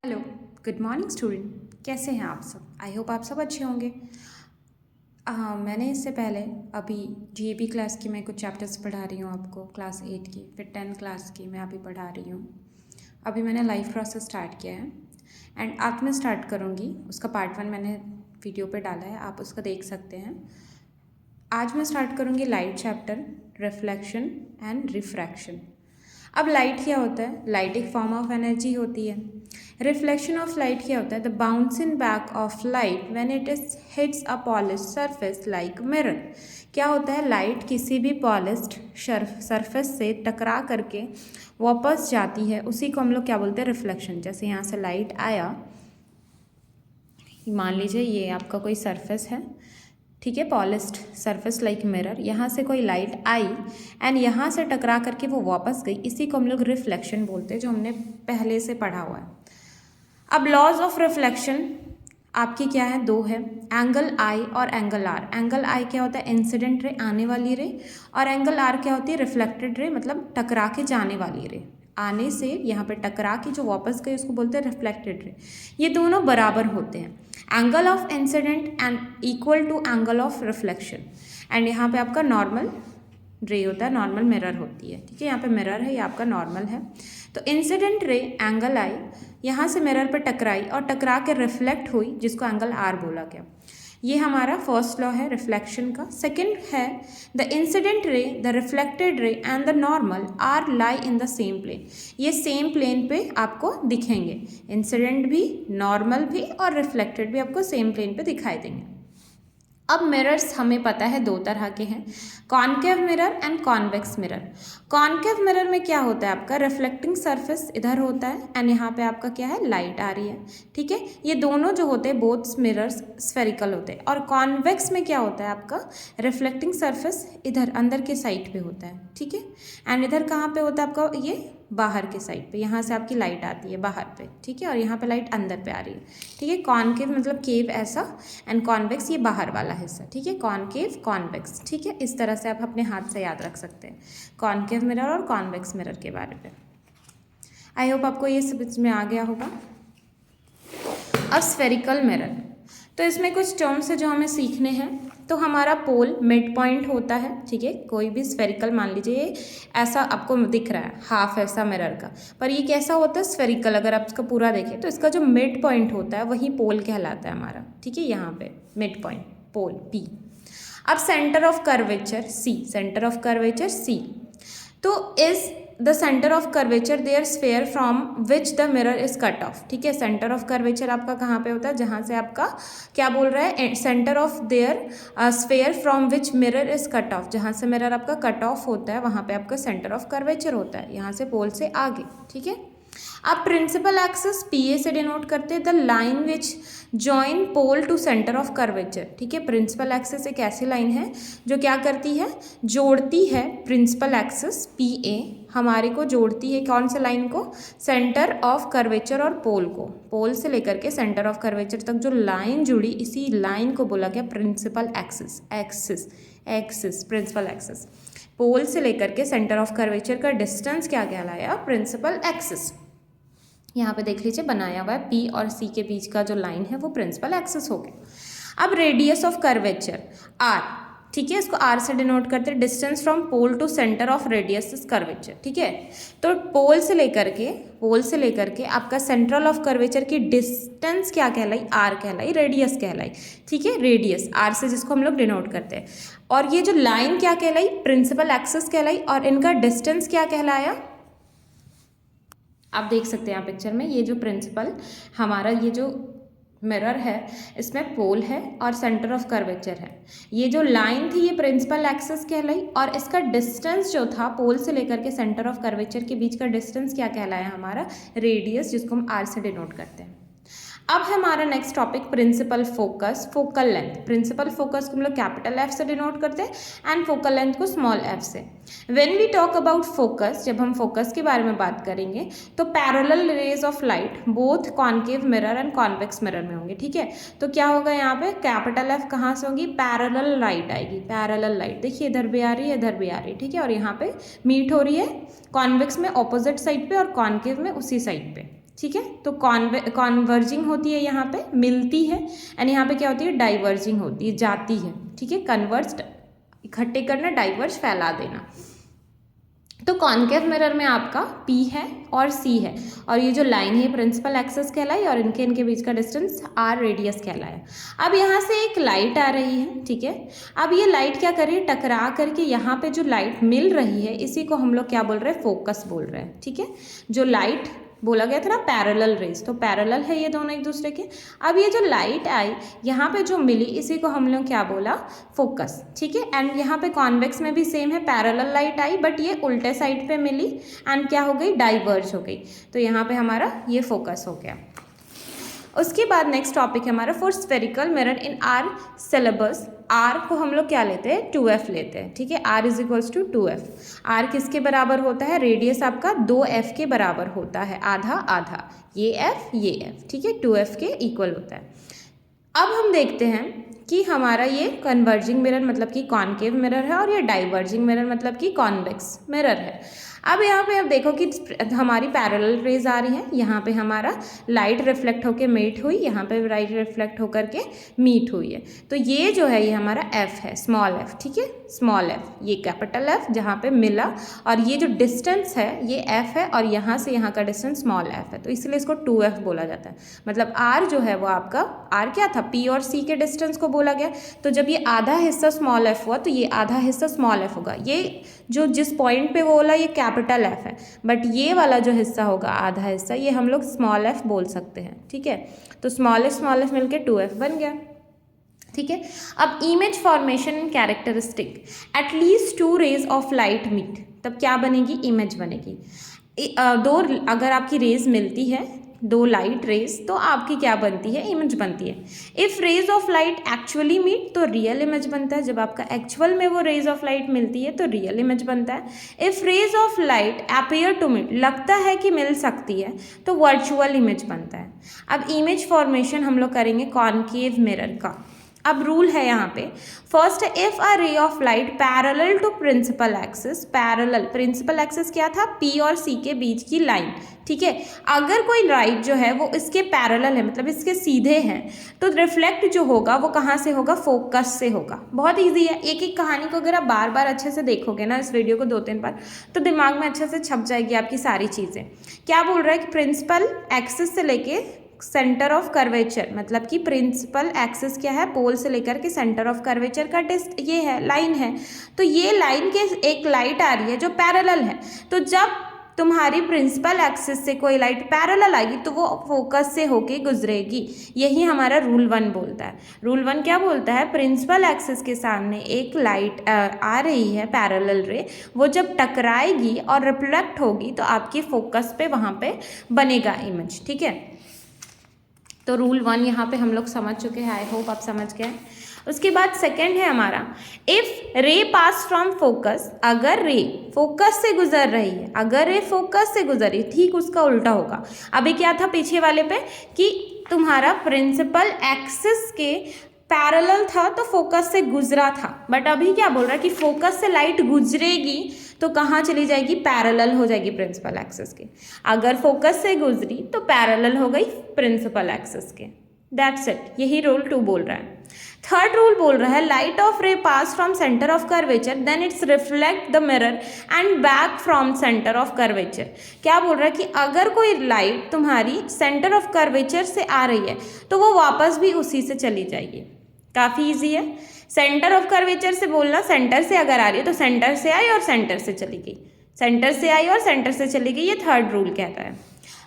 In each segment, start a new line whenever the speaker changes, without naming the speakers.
Hello, good morning student. कैसे हैं आप सब? आई होप आप सब अच्छे होंगे। मैंने इससे पहले अभी डीएपी क्लास की मैं कुछ चैप्टर्स पढ़ा रही हूँ आपको, क्लास 8 की, फिर 10 क्लास की मैं अभी पढ़ा रही हूँ। अभी मैंने लाइफ प्रोसेस स्टार्ट किया है एंड अब मैं स्टार्ट करूँगी उसका पार्ट 1 मैंने वीडियो पे डाला है, आप उसका देख सकते हैं। आज मैं स्टार्ट करूँगी light chapter, reflection and refraction. अब लाइट क्या होता है? लाइट एक फॉर्म ऑफ एनर्जी होती है। रिफ्लेक्शन ऑफ लाइट क्या होता है? The bouncing back of light when it is hits a polish surface like mirror. क्या होता है? लाइट किसी भी पॉलिश्ड सरफेस से टकरा करके वापस जाती है, उसी को हम लोग क्या बोलते हैं? रिफ्लेक्शन। जैसे यहाँ से लाइट आया, मान लीजिए ये आपका कोई सरफेस है, ठीक है, पॉलिश्ड सरफेस लाइक मिरर, यहाँ से कोई लाइट आई एंड यहाँ से टकरा करके वो वापस गई, इसी को हम लोग रिफ्लेक्शन बोलते हैं, जो हमने पहले से पढ़ा हुआ है। अब लॉज ऑफ रिफ्लेक्शन आपकी क्या है? दो है, एंगल आई और एंगल आर। एंगल आई क्या होता है? इंसिडेंट रे, आने वाली रे, और एंगल आर क्या होती है? रिफ्लेक्टेड रे, मतलब टकरा के जाने वाली रे। आने से यहाँ पे टकरा के जो वापस गए उसको बोलते हैं रिफ्लेक्टेड रे। ये दोनों बराबर होते हैं। Angle of incident and equal to angle of reflection. And यहाँ पे आपका नॉर्मल रे होता है, नॉर्मल मिरर होती है, ठीक है। यहाँ पे मिरर है, ये आपका नॉर्मल है। तो इंसिडेंट रे एंगल आई यहाँ से मिरर पे टकराई और टकरा के रिफ्लेक्ट हुई, जिसको एंगल आर बोला गया। ये हमारा फर्स्ट लॉ है रिफ्लेक्शन का। सेकंड है the incident ray, the reflected ray and the normal are lie in the same plane. ये सेम प्लेन पे आपको दिखेंगे, इंसिडेंट भी, नॉर्मल भी और रिफ्लेक्टेड भी आपको सेम प्लेन पे दिखाई देंगे। अब मिरर्स हमें पता है दो तरह के हैं, concave mirror and convex mirror. Concave mirror में क्या होता है? आपका रिफ्लेक्टिंग सरफेस इधर होता है एंड यहाँ पे आपका क्या है? लाइट आ रही है, ठीक है। ये दोनों जो होते हैं बोथ मिरर्स स्फेरिकल होते हैं। और कॉन्वेक्स में क्या होता है? आपका रिफ्लेक्टिंग सरफेस इधर अंदर के साइड पे होता है, ठीक है। एंड इधर कहाँ पे होता है आपका? ये बाहर के साइड पे, यहाँ से आपकी लाइट आती है बाहर पे, ठीक है, और यहाँ पे लाइट अंदर पे आ रही है, ठीक है। कॉनकेव मतलब केव ऐसा, एंड कॉन्वेक्स ये बाहर वाला हिस्सा, ठीक है। कॉनकेव, कॉन्वेक्स, ठीक है। इस तरह से आप अपने हाथ से याद रख सकते हैं कॉनकेव मिरर और कॉन्वेक्स मिरर के बारे में। आई होप आपको ये समझ में आ गया होगा। अब स्फेरिकल मिरर, तो इसमें कुछ टर्म्स है जो हमें सीखने हैं। तो हमारा पोल मिड पॉइंट होता है, ठीक है। कोई भी स्फेरिकल, मान लीजिए ऐसा आपको दिख रहा है हाफ ऐसा मिरर का, पर ये कैसा होता है? स्फेरिकल। अगर आप इसका पूरा देखें तो इसका जो मिड पॉइंट होता है वही पोल कहलाता है हमारा, ठीक है। यहाँ पे मिड पॉइंट पोल पी। अब centre of curvature C, centre of curvature C, तो is the centre of curvature their sphere from which the mirror is cut off, ठीक है। सेंटर ऑफ कर्वेचर आपका कहाँ पे होता है? जहाँ से आपका क्या बोल रहा है? Centre of their sphere from which mirror is cut of, जहाँ से मिरर आपका कट ऑफ होता है वहाँ पे आपका सेंटर ऑफ कर्वेचर होता है, यहाँ से पोल से आगे, ठीक है। अब प्रिंसिपल एक्सिस पी ए से डिनोट करते हैं the line which join pole to centre of curvature, ठीक है। प्रिंसिपल एक्सिस एक ऐसी लाइन है जो क्या करती है? जोड़ती है। प्रिंसिपल एक्सिस पी ए हमारे को जोड़ती है कौन से लाइन को? सेंटर ऑफ कर्वेचर और पोल को। पोल से लेकर के सेंटर ऑफ कर्वेचर तक जो लाइन जुड़ी, इसी लाइन को बोला गया principal axis. Axis, axis, principal axis. Pole से लेकर के सेंटर ऑफ कर्वेचर का डिस्टेंस क्या कहलाया? Principal axis. यहाँ पे देख लीजिए बनाया हुआ है, पी और सी के बीच का जो लाइन है वो प्रिंसिपल एक्सिस हो गया। अब रेडियस ऑफ कर्वेचर आर, ठीक है, इसको आर से डिनोट करते हैं। Distance from pole to centre of radius is curvature, ठीक है। तो पोल से लेकर के आपका सेंट्रल ऑफ कर्वेचर की डिस्टेंस क्या कहलाई? आर कहलाई, रेडियस कहलाई, ठीक है। रेडियस आर से जिसको हम लोग डिनोट करते हैं। और ये जो लाइन क्या कहलाई? प्रिंसिपल एक्सिस कहलाई। और इनका डिस्टेंस क्या कहलाया? आप देख सकते हैं यहाँ पिक्चर में, ये जो प्रिंसिपल हमारा ये जो मिरर है इसमें पोल है और सेंटर ऑफ कर्वेचर है। ये जो लाइन थी ये प्रिंसिपल एक्सिस कहलाई, और इसका डिस्टेंस जो था पोल से लेकर के सेंटर ऑफ कर्वेचर के बीच का डिस्टेंस क्या कहलाया? हमारा रेडियस, जिसको हम आर से डिनोट करते हैं। अब हमारा next topic principal focus, focal length. Principal focus को हम लोग कैपिटल एफ से डिनोट करते हैं एंड फोकल लेंथ को स्मॉल एफ से। When we talk about focus, जब हम फोकस के बारे में बात करेंगे तो parallel rays of light both concave mirror and convex mirror में होंगे, ठीक है। तो क्या होगा यहाँ पे? कैपिटल एफ कहाँ से होगी? पैरेलल लाइट आएगी, पैरेलल लाइट। देखिए इधर भी आ रही है, इधर भी आ रही है, ठीक है। और यहाँ पे मीट हो रही है कॉन्वेक्स में ऑपोजिट साइड पे और कॉनकेव में उसी साइड पे, ठीक है। तो कॉन्वर्जिंग होती है यहाँ पे, मिलती है, एंड यहाँ पे क्या होती है, डाइवर्जिंग होती है, जाती है, ठीक है। कन्वर्ज इकट्ठे करना, डाइवर्ज फैला देना। तो कॉनकेव मिरर में आपका P है और C है, और ये जो लाइन है प्रिंसिपल एक्सिस कहलाई, और इनके बीच का डिस्टेंस R रेडियस कहलाया। अब यहाँ से एक लाइट आ रही है, ठीक है। अब ये लाइट क्या कर रही है, टकरा करके यहाँ पे जो लाइट मिल रही है इसी को हम लोग क्या बोल रहे हैं, फोकस बोल रहे हैं, ठीक है। जो लाइट बोला गया था ना पैरेलल रेज, तो पैरेलल है ये दोनों एक दूसरे के। अब ये जो लाइट आई यहाँ पे जो मिली इसी को हम लोग क्या बोला, फोकस, ठीक है। एंड यहाँ पे कॉन्वेक्स में भी सेम है, पैरेलल लाइट आई बट ये उल्टे साइड पे मिली एंड क्या हो गई, डाइवर्ज हो गई, तो यहाँ पे हमारा ये फोकस हो गया। उसके बाद नेक्स्ट टॉपिक है हमारा for spherical mirror in our syllabus. R को हम लोग क्या लेते हैं, 2f लेते हैं, ठीक है। r is equals to 2f। R किसके बराबर होता है, रेडियस आपका 2f के बराबर होता है, आधा आधा, ये f, ठीक है, 2f के इक्वल होता है। अब हम देखते हैं कि हमारा ये कन्वर्जिंग मिरर मतलब कि कॉनकेव मिरर है, और ये डाइवर्जिंग मिरर मतलब कि कॉन्वेक्स मिरर है। अब यहाँ पे अब देखो कि हमारी पैरेलल रेज आ रही है, यहाँ पे हमारा लाइट रिफ्लेक्ट होके मीट हुई, यहाँ पे लाइट रिफ्लेक्ट होकर के मीट हुई है। तो ये जो है ये हमारा f है, स्मॉल f, ठीक है, स्मॉल f, ये कैपिटल F जहाँ पे मिला, और ये जो डिस्टेंस है ये f है, और यहाँ से यहाँ का डिस्टेंस स्मॉल f है, तो इसलिए इसको 2f बोला जाता है। मतलब r जो है वो आपका, r क्या था, P और C के डिस्टेंस को बोला गया। तो जब ये आधा हिस्सा स्मॉल f हुआ तो ये आधा हिस्सा स्मॉल f होगा। ये जो जिस पॉइंट पे वो बोला ये कैपिटल F है, बट ये वाला जो हिस्सा होगा आधा हिस्सा, ये हम लोग स्मॉल f बोल सकते हैं, ठीक है। तो स्मॉल f मिलके 2f बन गया, ठीक है। अब image formation characteristic, at least 2 rays of light meet, तब क्या बनेगी, इमेज बनेगी। दो अगर आपकी रेज मिलती है, 2 लाइट रेज, तो आपकी क्या बनती है, इमेज बनती है। If rays of light actually meet, तो रियल इमेज बनता है। जब आपका एक्चुअल में वो रेज ऑफ लाइट मिलती है तो रियल इमेज बनता है। If rays of light appear to meet, लगता है कि मिल सकती है, तो वर्चुअल इमेज बनता है। अब इमेज फॉर्मेशन हम लोग करेंगे कॉनकेव मिरर का। अब रूल है यहाँ पे, first if a ray of light parallel to principal axis, parallel, principal axis क्या था, P और C के बीच की लाइन, ठीक है। अगर कोई लाइट जो है वो इसके पैरेलल है, मतलब इसके सीधे हैं, तो रिफ्लेक्ट जो होगा वो कहाँ से होगा, फोकस से होगा। बहुत ईजी है, एक एक कहानी को अगर आप बार बार अच्छे से देखोगे ना, इस वीडियो को 2-3 बार, तो दिमाग में अच्छे से छप जाएगी आपकी सारी चीज़ें। क्या बोल रहा है कि प्रिंसिपल एक्सिस से लेके सेंटर ऑफ कर्वेचर, मतलब कि प्रिंसिपल एक्सिस क्या है, पोल से लेकर के सेंटर ऑफ कर्वेचर का ये है, लाइन है। तो ये लाइन के एक लाइट आ रही है जो पैरेलल है, तो जब तुम्हारी प्रिंसिपल एक्सिस से कोई लाइट पैरेलल आएगी तो वो फोकस से होके गुजरेगी। यही हमारा रूल 1 बोलता है। रूल 1 क्या बोलता है, प्रिंसिपल एक्सिस के सामने एक लाइट आ रही है पैरेलल रे, वो जब टकराएगी और रिफ्लेक्ट होगी तो आपकी फोकस पे वहाँ पे बनेगा इमेज, ठीक है। तो रूल 1 यहाँ पे हम लोग समझ चुके हैं, आई होप आप समझ गए। उसके बाद सेकंड है हमारा, इफ रे पास फ्रॉम फोकस, अगर रे फोकस से गुजर रही है, अगर रे फोकस से गुजर रही है, ठीक उसका उल्टा होगा। अभी क्या था पीछे वाले पे कि तुम्हारा प्रिंसिपल एक्सिस के पैरेलल था तो फोकस से गुजरा था, बट अभी क्या बोल रहा है कि फोकस से लाइट गुजरेगी तो कहाँ चली जाएगी, पैरेलल हो जाएगी प्रिंसिपल एक्सिस के। अगर फोकस से गुजरी तो पैरेलल हो गई प्रिंसिपल एक्सिस के। दैट्स इट, यही रूल 2 बोल रहा है। थर्ड रूल बोल रहा है, light of ray pass from centre of curvature then it's reflect the mirror and back from centre of curvature. क्या बोल रहा है कि अगर कोई लाइट तुम्हारी सेंटर ऑफ कर्वेचर से आ रही है तो वो वापस भी उसी से चली जाएगी। काफ़ी ईजी है। सेंटर ऑफ कर्वेचर से बोलना, सेंटर से अगर आ रही है तो सेंटर से आई और सेंटर से चली गई, सेंटर से आई और सेंटर से चली गई, ये थर्ड रूल कहता है।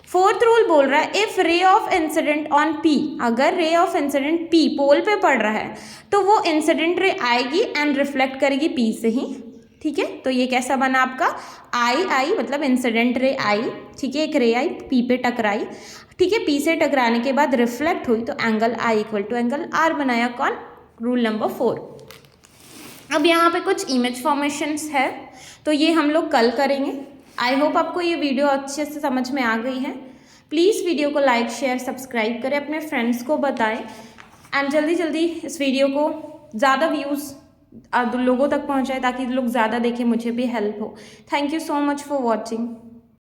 फोर्थ रूल बोल रहा है, if ray of incident on P, अगर रे ऑफ इंसिडेंट P पोल पे पड़ रहा है तो वो इंसिडेंट रे आएगी एंड रिफ्लेक्ट करेगी P से ही, ठीक है। तो ये कैसा बना आपका, आई मतलब इंसिडेंट रे आई, ठीक है, एक रे आई P पे टकराई, ठीक है, P से टकराने के बाद रिफ्लेक्ट हुई तो angle I equal to angle R बनाया। कौन, रूल नंबर 4। अब यहाँ पे कुछ इमेज फॉर्मेशंस है तो ये हम लोग कल करेंगे। आई होप आपको ये वीडियो अच्छे से समझ में आ गई है। प्लीज़ वीडियो को लाइक शेयर सब्सक्राइब करें, अपने फ्रेंड्स को बताएं एंड जल्दी जल्दी इस वीडियो को ज़्यादा व्यूज़ लोगों तक पहुँचाएं ताकि लोग ज़्यादा देखें, मुझे भी हेल्प हो। Thank you so much for watching.